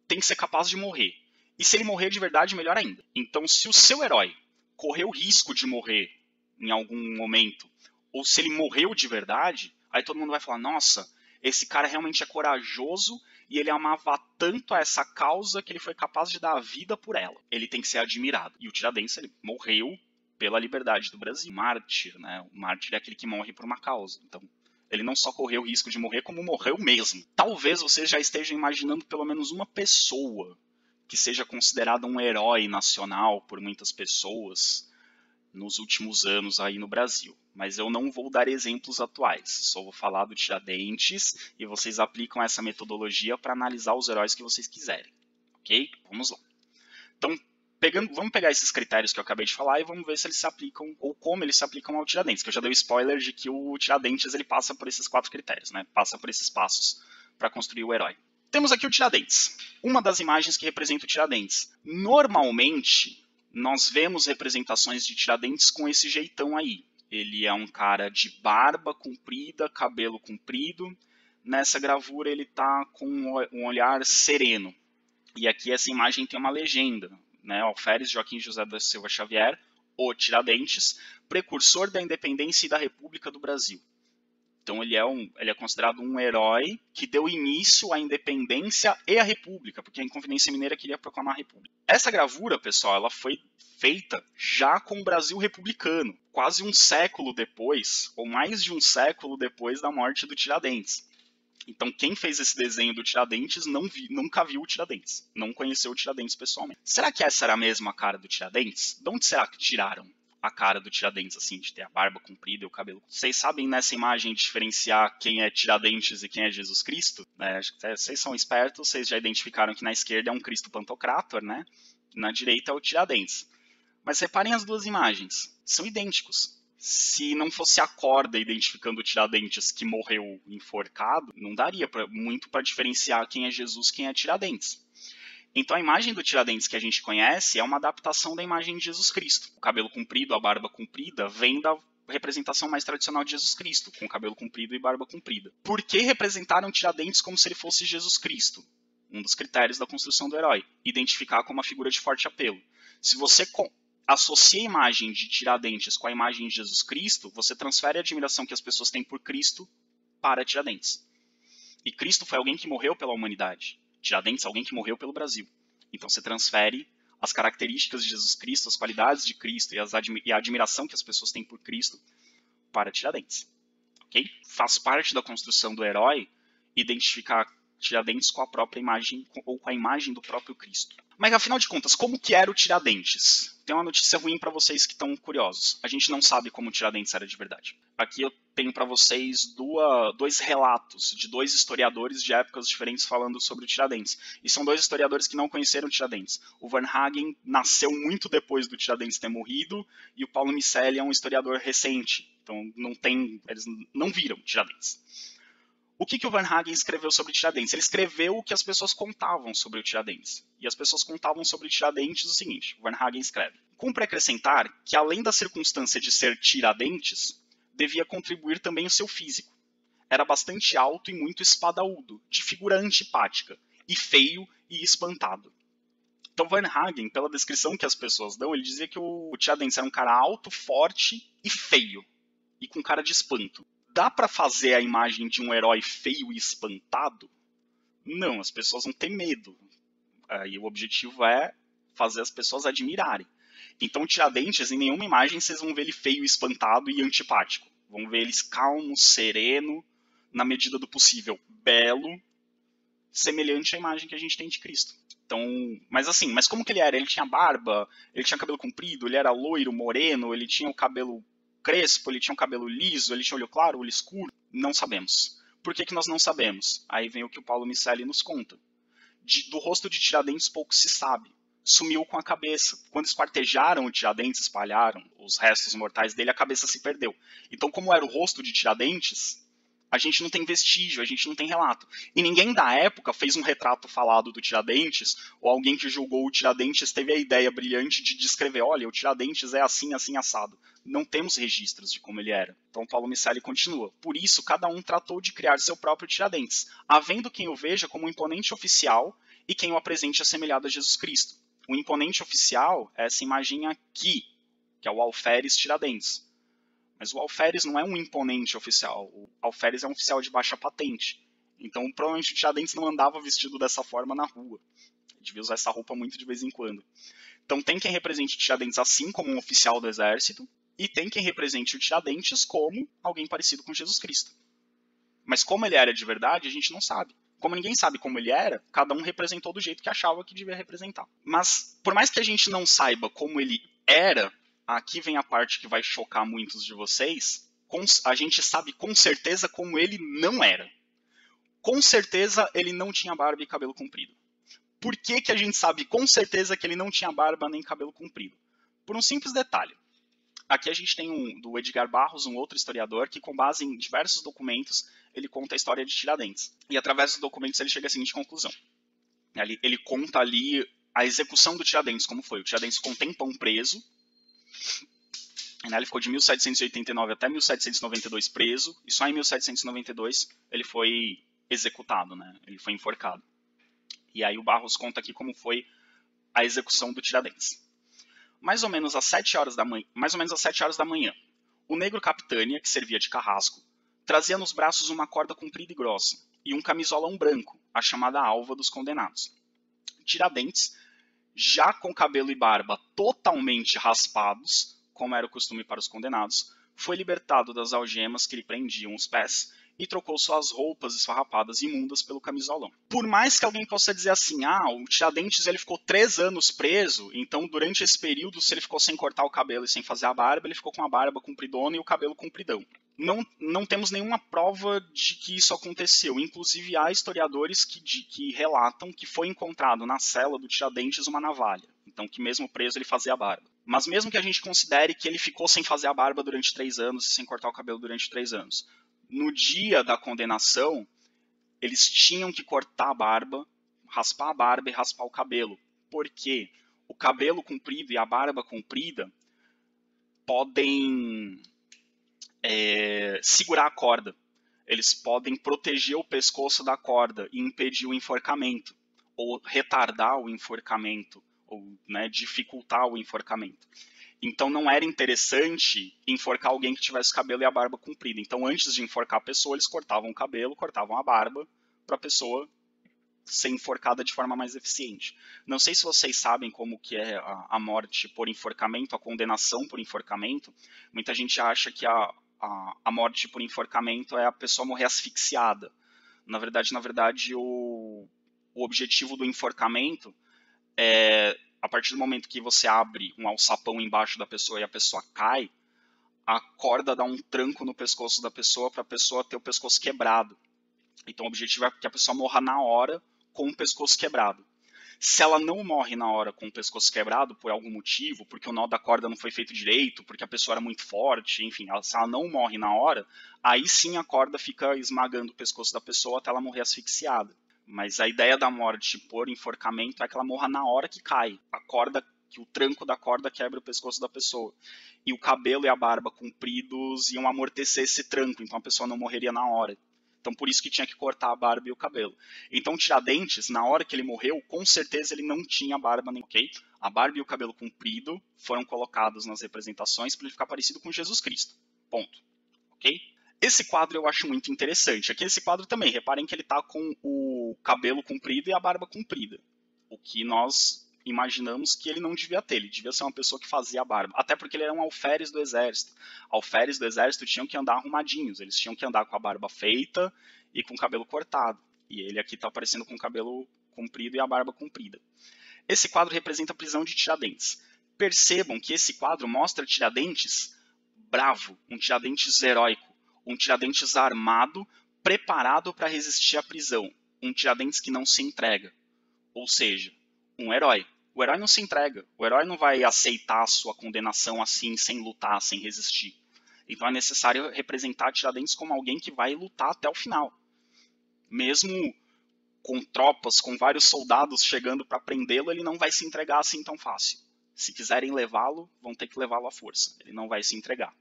tem que ser capaz de morrer. E se ele morrer de verdade, melhor ainda. Então se o seu herói correu o risco de morrer em algum momento, ou se ele morreu de verdade, aí todo mundo vai falar, nossa, esse cara realmente é corajoso e ele amava tanto essa causa que ele foi capaz de dar a vida por ela. Ele tem que ser admirado. E o Tiradentes, ele morreu pela liberdade do Brasil. Mártir, né? O mártir é aquele que morre por uma causa. Então, ele não só correu o risco de morrer, como morreu mesmo. Talvez vocês já estejam imaginando pelo menos uma pessoa que seja considerada um herói nacional por muitas pessoas nos últimos anos aí no Brasil. Mas eu não vou dar exemplos atuais, só vou falar do Tiradentes e vocês aplicam essa metodologia para analisar os heróis que vocês quiserem. Ok? Vamos lá. Então, vamos pegar esses critérios que eu acabei de falar e vamos ver se eles se aplicam ou como eles se aplicam ao Tiradentes, que eu já dei o spoiler de que o Tiradentes ele passa por esses 4 critérios, né? Passa por esses passos para construir o herói. Temos aqui o Tiradentes, uma das imagens que representa o Tiradentes. Normalmente, nós vemos representações de Tiradentes com esse jeitão aí. Ele é um cara de barba comprida, cabelo comprido. Nessa gravura ele está com um olhar sereno. E aqui essa imagem tem uma legenda, né? Alferes Joaquim José da Silva Xavier, o Tiradentes, precursor da independência e da República do Brasil. Então ele é considerado um herói que deu início à independência e à república, porque a Inconfidência Mineira queria proclamar a república. Essa gravura, pessoal, ela foi feita já com o Brasil republicano, quase um século depois, ou mais de um século depois da morte do Tiradentes. Então quem fez esse desenho do Tiradentes nunca viu o Tiradentes, não conheceu o Tiradentes pessoalmente. Será que essa era a mesma cara do Tiradentes? De onde será que tiraram a cara do Tiradentes, assim, de ter a barba comprida e o cabelo? Vocês sabem nessa imagem diferenciar quem é Tiradentes e quem é Jesus Cristo? Acho que vocês são espertos, vocês já identificaram que na esquerda é um Cristo Pantocrátor, né? Na direita é o Tiradentes. Mas reparem as duas imagens, são idênticos. Se não fosse a corda identificando o Tiradentes que morreu enforcado, não daria muito para diferenciar quem é Jesus e quem é Tiradentes. Então a imagem do Tiradentes que a gente conhece é uma adaptação da imagem de Jesus Cristo. O cabelo comprido, a barba comprida, vem da representação mais tradicional de Jesus Cristo, com cabelo comprido e barba comprida. Por que representaram Tiradentes como se ele fosse Jesus Cristo? Um dos critérios da construção do herói, identificar como uma figura de forte apelo. Se você associa a imagem de Tiradentes com a imagem de Jesus Cristo, você transfere a admiração que as pessoas têm por Cristo para Tiradentes. E Cristo foi alguém que morreu pela humanidade. Tiradentes é alguém que morreu pelo Brasil. Então você transfere as características de Jesus Cristo, as qualidades de Cristo e a admiração que as pessoas têm por Cristo para Tiradentes. Okay? Faz parte da construção do herói identificar Tiradentes com a própria imagem ou com a imagem do próprio Cristo. Mas afinal de contas, como que era o Tiradentes? Tem uma notícia ruim para vocês que estão curiosos. A gente não sabe como o Tiradentes era de verdade. Aqui eu tenho para vocês dois relatos de 2 historiadores de épocas diferentes falando sobre o Tiradentes. E são 2 historiadores que não conheceram o Tiradentes. O Varnhagen nasceu muito depois do Tiradentes ter morrido e o Paulo Miceli é um historiador recente. Então eles não viram Tiradentes. O que o Varnhagen escreveu sobre Tiradentes? Ele escreveu o que as pessoas contavam sobre o Tiradentes. E as pessoas contavam sobre Tiradentes o seguinte, o Varnhagen escreve: cumpre acrescentar que, além da circunstância de ser Tiradentes, devia contribuir também o seu físico. Era bastante alto e muito espadaúdo, de figura antipática, e feio e espantado. Então Varnhagen, pela descrição que as pessoas dão, ele dizia que o Tiradentes era um cara alto, forte e feio, e com cara de espanto. Dá para fazer a imagem de um herói feio e espantado? Não, as pessoas vão ter medo. E o objetivo é fazer as pessoas admirarem. Então, Tiradentes, em nenhuma imagem vocês vão ver ele feio, espantado e antipático. Vão ver ele calmo, sereno, na medida do possível, belo, semelhante à imagem que a gente tem de Cristo. Então, mas como que ele era? Ele tinha barba, ele tinha cabelo comprido, ele era loiro, moreno, ele tinha o cabelo crespo, ele tinha um cabelo liso, ele tinha olho claro, olho escuro? Não sabemos. Por que nós não sabemos? Aí vem o que o Paulo Miceli nos conta. Do rosto de Tiradentes pouco se sabe. Sumiu com a cabeça. Quando esquartejaram o Tiradentes, espalharam os restos mortais dele, a cabeça se perdeu. Então, como era o rosto de Tiradentes, a gente não tem vestígio, a gente não tem relato. E ninguém da época fez um retrato falado do Tiradentes, ou alguém que julgou o Tiradentes teve a ideia brilhante de descrever, olha, o Tiradentes é assim, assim, assado. Não temos registros de como ele era. Então Paulo Miceli continua. Por isso, cada um tratou de criar seu próprio Tiradentes, havendo quem o veja como um imponente oficial e quem o apresente assemelhado a Jesus Cristo. O imponente oficial é essa imagem aqui, que é o Alferes Tiradentes. Mas o Alferes não é um imponente oficial. O Alferes é um oficial de baixa patente. Então, provavelmente o Tiradentes não andava vestido dessa forma na rua. Ele devia usar essa roupa muito de vez em quando. Então, tem quem represente o Tiradentes assim como um oficial do exército, e tem quem represente o Tiradentes como alguém parecido com Jesus Cristo. Mas como ele era de verdade, a gente não sabe. Como ninguém sabe como ele era, cada um representou do jeito que achava que devia representar. Mas, por mais que a gente não saiba como ele era, aqui vem a parte que vai chocar muitos de vocês, a gente sabe com certeza como ele não era. Com certeza ele não tinha barba e cabelo comprido. Por que, que a gente sabe com certeza que ele não tinha barba nem cabelo comprido? Por um simples detalhe. Aqui a gente tem do Edgar Barros, um outro historiador, que com base em diversos documentos, ele conta a história de Tiradentes. E através dos documentos ele chega à seguinte conclusão. Ele conta ali a execução do Tiradentes, como foi. O Tiradentes ficou um tempão preso. Ele ficou de 1789 até 1792 preso. E só em 1792 ele foi executado, né? Ele foi enforcado. E aí o Barros conta aqui como foi a execução do Tiradentes. Mais ou menos às 7 horas da manhã, o negro Capitânia, que servia de carrasco, trazia nos braços uma corda comprida e grossa e um camisolão branco, a chamada alva dos condenados. Tiradentes, já com cabelo e barba totalmente raspados, como era o costume para os condenados, foi libertado das algemas que lhe prendiam os pés e trocou suas roupas esfarrapadas e imundas pelo camisolão. Por mais que alguém possa dizer assim, o Tiradentes ele ficou 3 anos preso, então durante esse período, se ele ficou sem cortar o cabelo e sem fazer a barba, ele ficou com a barba compridona e o cabelo compridão. Não temos nenhuma prova de que isso aconteceu. Inclusive, há historiadores que relatam que foi encontrado na cela do Tiradentes uma navalha. Então, que mesmo preso ele fazia a barba. Mas mesmo que a gente considere que ele ficou sem fazer a barba durante 3 anos e sem cortar o cabelo durante 3 anos, no dia da condenação, eles tinham que cortar a barba, raspar a barba e raspar o cabelo. Porque o cabelo comprido e a barba comprida podem segurar a corda. Eles podem proteger o pescoço da corda e impedir o enforcamento, ou retardar o enforcamento, ou dificultar o enforcamento. Então não era interessante enforcar alguém que tivesse o cabelo e a barba comprida. Então antes de enforcar a pessoa, eles cortavam o cabelo, cortavam a barba, para a pessoa ser enforcada de forma mais eficiente. Não sei se vocês sabem como que é a morte por enforcamento, a condenação por enforcamento. Muita gente acha que a morte por enforcamento é a pessoa morrer asfixiada. Na verdade, o objetivo do enforcamento é, a partir do momento que você abre um alçapão embaixo da pessoa e a pessoa cai, a corda dá um tranco no pescoço da pessoa para a pessoa ter o pescoço quebrado. Então o objetivo é que a pessoa morra na hora com o pescoço quebrado. Se ela não morre na hora com o pescoço quebrado por algum motivo, porque o nó da corda não foi feito direito, porque a pessoa era muito forte, enfim, se ela não morre na hora, aí sim a corda fica esmagando o pescoço da pessoa até ela morrer asfixiada. Mas a ideia da morte por enforcamento é que ela morra na hora que cai. Que o tranco da corda quebra o pescoço da pessoa. E o cabelo e a barba compridos iam amortecer esse tranco, então a pessoa não morreria na hora. Então por isso que tinha que cortar a barba e o cabelo. Então Tiradentes, na hora que ele morreu, com certeza ele não tinha barba nem, ok? A barba e o cabelo comprido foram colocados nas representações para ele ficar parecido com Jesus Cristo. Ponto. Ok? Esse quadro eu acho muito interessante. Aqui esse quadro também, reparem que ele está com o cabelo comprido e a barba comprida. O que nós imaginamos que ele não devia ter. Ele devia ser uma pessoa que fazia a barba. Até porque ele era um alferes do exército. Alferes do exército tinham que andar arrumadinhos. Eles tinham que andar com a barba feita e com o cabelo cortado. E ele aqui está aparecendo com o cabelo comprido e a barba comprida. Esse quadro representa a prisão de Tiradentes. Percebam que esse quadro mostra Tiradentes bravo, um Tiradentes heróico. Um Tiradentes armado, preparado para resistir à prisão. Um Tiradentes que não se entrega. Ou seja, um herói. O herói não se entrega. O herói não vai aceitar a sua condenação assim, sem lutar, sem resistir. Então é necessário representar Tiradentes como alguém que vai lutar até o final. Mesmo com tropas, com vários soldados chegando para prendê-lo, ele não vai se entregar assim tão fácil. Se quiserem levá-lo, vão ter que levá-lo à força. Ele não vai se entregar.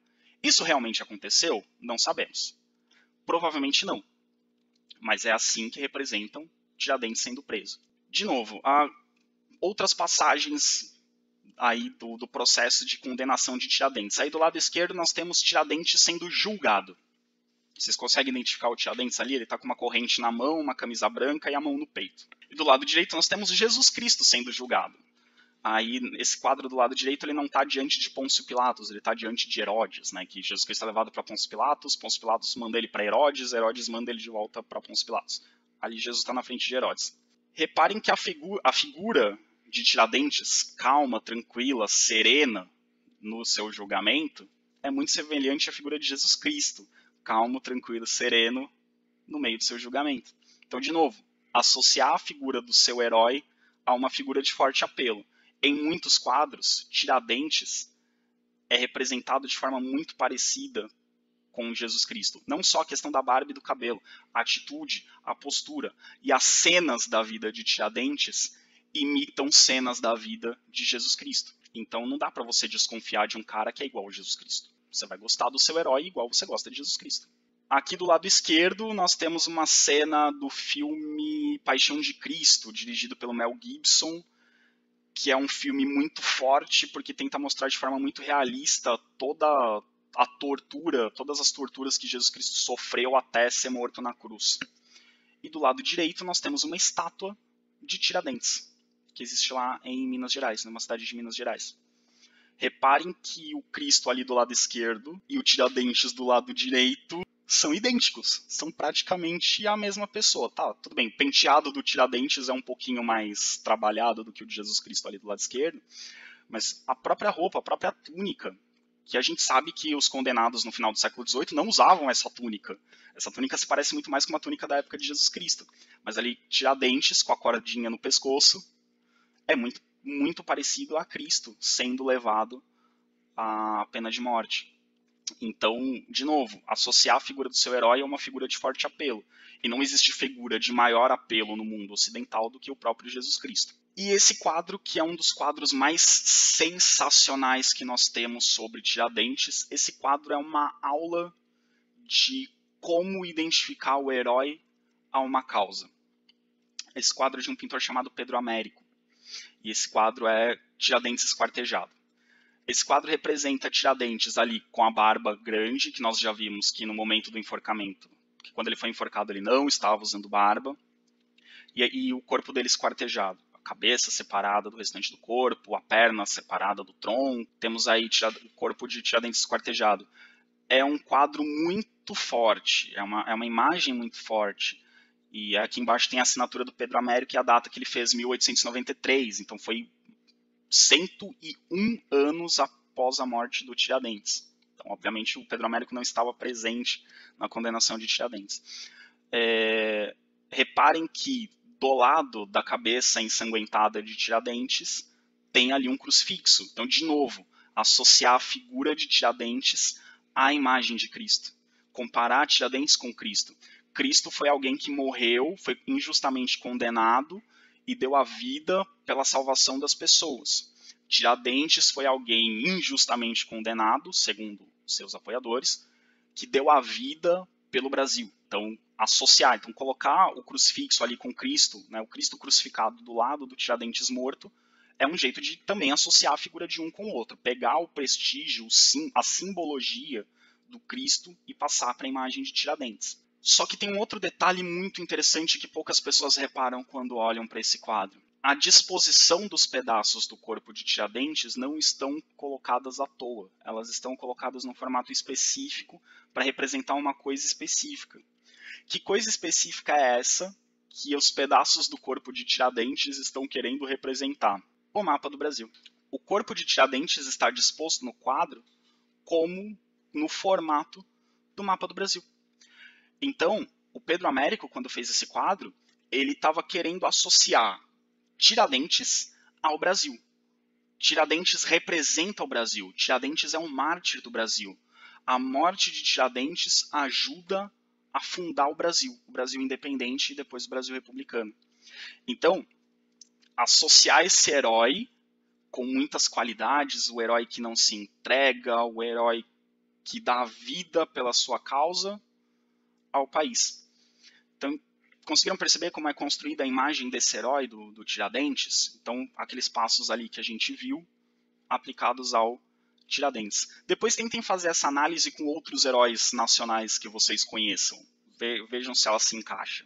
Isso realmente aconteceu? Não sabemos. Provavelmente não. Mas é assim que representam Tiradentes sendo preso. De novo, há outras passagens aí do processo de condenação de Tiradentes. Aí do lado esquerdo nós temos Tiradentes sendo julgado. Vocês conseguem identificar o Tiradentes ali? Ele está com uma corrente na mão, uma camisa branca e a mão no peito. E do lado direito nós temos Jesus Cristo sendo julgado. Aí, esse quadro do lado direito, ele não está diante de Pôncio Pilatos, ele está diante de Herodes, né? Que Jesus Cristo é levado para Pôncio Pilatos manda ele para Herodes manda ele de volta para Pôncio Pilatos. Ali Jesus está na frente de Herodes. Reparem que a figura de Tiradentes, calma, tranquila, serena no seu julgamento, é muito semelhante à figura de Jesus Cristo, calmo, tranquilo, sereno no meio do seu julgamento. Então, de novo, associar a figura do seu herói a uma figura de forte apelo. Em muitos quadros, Tiradentes é representado de forma muito parecida com Jesus Cristo. Não só a questão da barba e do cabelo, a atitude, a postura e as cenas da vida de Tiradentes imitam cenas da vida de Jesus Cristo. Então não dá para você desconfiar de um cara que é igual a Jesus Cristo. Você vai gostar do seu herói igual você gosta de Jesus Cristo. Aqui do lado esquerdo nós temos uma cena do filme Paixão de Cristo, dirigido pelo Mel Gibson, que é um filme muito forte porque tenta mostrar de forma muito realista toda a tortura, todas as torturas que Jesus Cristo sofreu até ser morto na cruz. E do lado direito nós temos uma estátua de Tiradentes, que existe lá em Minas Gerais, numa cidade de Minas Gerais. Reparem que o Cristo ali do lado esquerdo e o Tiradentes do lado direito são idênticos, são praticamente a mesma pessoa. Tá, tudo bem, o penteado do Tiradentes é um pouquinho mais trabalhado do que o de Jesus Cristo ali do lado esquerdo, mas a própria roupa, a própria túnica, que a gente sabe que os condenados no final do século XVIII não usavam essa túnica. Essa túnica se parece muito mais com uma túnica da época de Jesus Cristo. Mas ali, Tiradentes, com a cordinha no pescoço, é muito parecido a Cristo sendo levado à pena de morte. Então, de novo, associar a figura do seu herói a uma figura de forte apelo. E não existe figura de maior apelo no mundo ocidental do que o próprio Jesus Cristo. E esse quadro, que é um dos quadros mais sensacionais que nós temos sobre Tiradentes, esse quadro é uma aula de como identificar o herói a uma causa. Esse quadro é de um pintor chamado Pedro Américo. E esse quadro é Tiradentes esquartejado. Esse quadro representa Tiradentes ali com a barba grande, que nós já vimos que no momento do enforcamento, que quando ele foi enforcado ele não estava usando barba, e o corpo dele esquartejado. A cabeça separada do restante do corpo, a perna separada do tronco, temos aí o corpo de Tiradentes esquartejado. É um quadro muito forte, é uma imagem muito forte. E aqui embaixo tem a assinatura do Pedro Américo e a data que ele fez, 1893, então foi 101 anos após a morte do Tiradentes. Então, obviamente, o Pedro Américo não estava presente na condenação de Tiradentes. Reparem que do lado da cabeça ensanguentada de Tiradentes tem ali um crucifixo. Então, de novo, associar a figura de Tiradentes à imagem de Cristo. Comparar Tiradentes com Cristo. Cristo foi alguém que morreu, foi injustamente condenado e deu a vida pela salvação das pessoas. Tiradentes foi alguém injustamente condenado, segundo seus apoiadores, que deu a vida pelo Brasil. Então, associar, então colocar o crucifixo ali com Cristo, né, o Cristo crucificado do lado do Tiradentes morto, é um jeito de também associar a figura de um com o outro, pegar o prestígio, a simbologia do Cristo e passar para a imagem de Tiradentes. Só que tem um outro detalhe muito interessante que poucas pessoas reparam quando olham para esse quadro. A disposição dos pedaços do corpo de Tiradentes não estão colocadas à toa. Elas estão colocadas num formato específico para representar uma coisa específica. Que coisa específica é essa que os pedaços do corpo de Tiradentes estão querendo representar? O mapa do Brasil. O corpo de Tiradentes está disposto no quadro como no formato do mapa do Brasil. Então, o Pedro Américo, quando fez esse quadro, ele estava querendo associar Tiradentes ao Brasil. Tiradentes representa o Brasil. Tiradentes é um mártir do Brasil. A morte de Tiradentes ajuda a fundar o Brasil independente e depois o Brasil republicano. Então, associar esse herói com muitas qualidades, o herói que não se entrega, o herói que dá vida pela sua causa, ao país. Então, conseguiram perceber como é construída a imagem desse herói do Tiradentes? Então, aqueles passos ali que a gente viu, aplicados ao Tiradentes. Depois tentem fazer essa análise com outros heróis nacionais que vocês conheçam. Vejam se ela se encaixa.